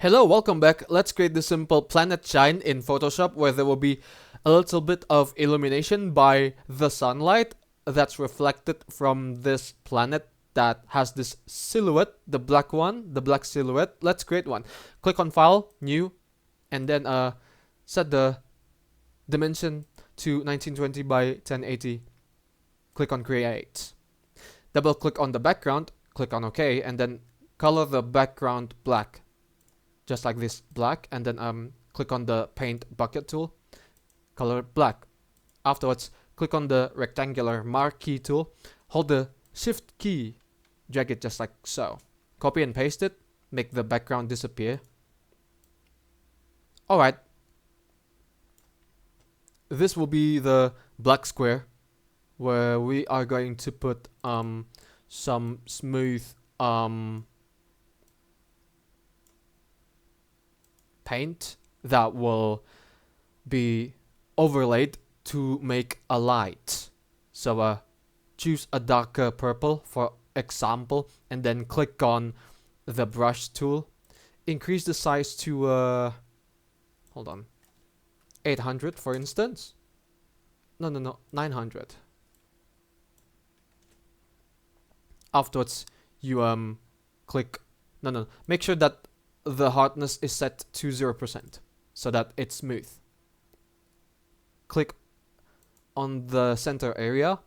Hello, welcome back. Let's create the simple Planetshine in Photoshop where there will be a little bit of illumination by the sunlight that's reflected from this planet that has this silhouette, the black one, the black silhouette. Let's create one. Click on File, New, and then set the dimension to 1920 by 1080. Click on Create. Double click on the background, click on OK, and then color the background black. Just like this, black, and then click on the paint bucket tool, color black. Afterwards, click on the rectangular marquee tool, hold the shift key, drag it just like so. Copy and paste it, make the background disappear. Alright. This will be the black square where we are going to put some smooth paint that will be overlaid to make a light. So choose a darker purple for example, and then click on the brush tool. Increase the size to 800 for instance. No, 900. Afterwards, you click. Make sure that the hardness is set to 0% so that it's smooth. Click on the center area,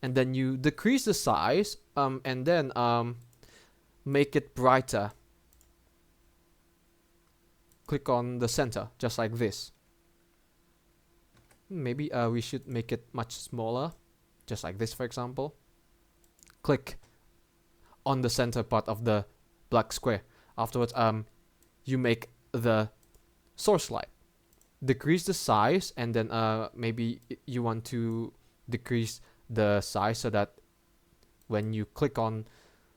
and then you decrease the size, and then make it brighter. Click on the center, just like this. Maybe we should make it much smaller, just like this, for example. Click on the center part of the black square. Afterwards, you make the source light. Decrease the size, and then maybe you want to decrease the size so that when you click on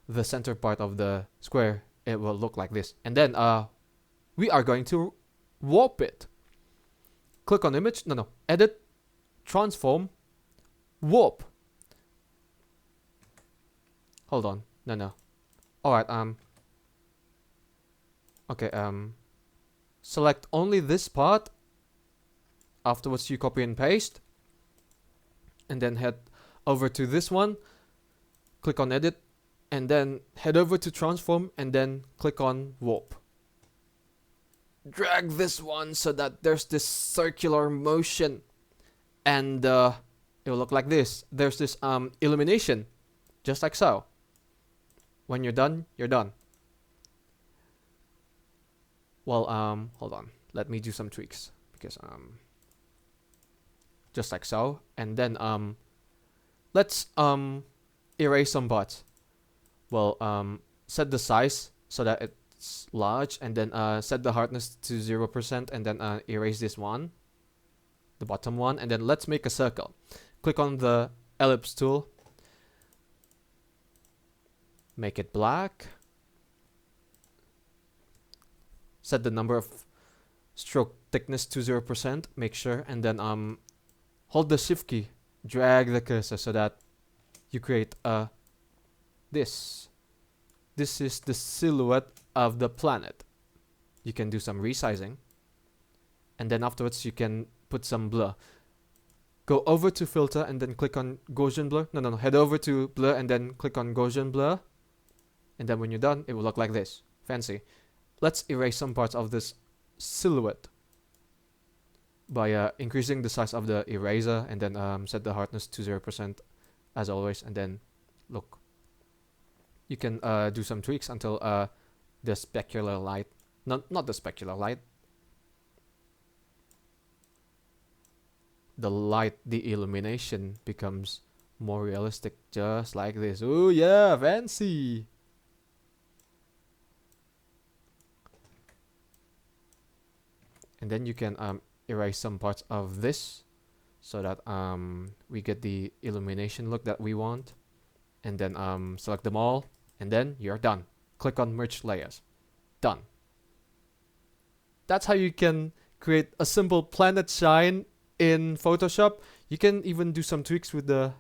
the center part of the square, it will look like this. And then we are going to warp it. Click on image. Edit, transform, warp. Hold on. Alright, okay, select only this part. Afterwards, you copy and paste. And then head over to this one. Click on edit. And then head over to transform. And then click on warp. Drag this one so that there's this circular motion. And it will look like this. There's this illumination. Just like so. When you're done, you're done. Well, hold on. Let me do some tweaks because just like so, and then let's erase some parts. Well, set the size so that it's large, and then set the hardness to 0%, and then erase this one, the bottom one, and then let's make a circle. Click on the ellipse tool. Make it black. Set the number of stroke thickness to 0%, make sure, and then hold the shift key, drag the cursor so that you create this. This is the silhouette of the planet. You can do some resizing, and then afterwards you can put some blur. Go over to filter and then click on Gaussian blur. Head over to blur and then click on Gaussian blur, and then when you're done, it will look like this. Fancy. Let's erase some parts of this silhouette by increasing the size of the eraser, and then set the hardness to 0% as always, and then look. You can do some tweaks until the specular light, not the specular light, the illumination becomes more realistic, just like this. Oh yeah, fancy! And then you can erase some parts of this so that we get the illumination look that we want. And then select them all, and then you're done. Click on merge layers. Done. That's how you can create a simple Planetshine in Photoshop. You can even do some tweaks with the,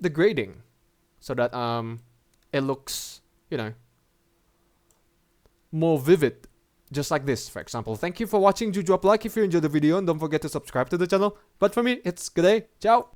the grading so that it looks, more vivid. Just like this, for example. Thank you for watching. Do drop a like if you enjoyed the video, and don't forget to subscribe to the channel. But for me, it's good day. Ciao!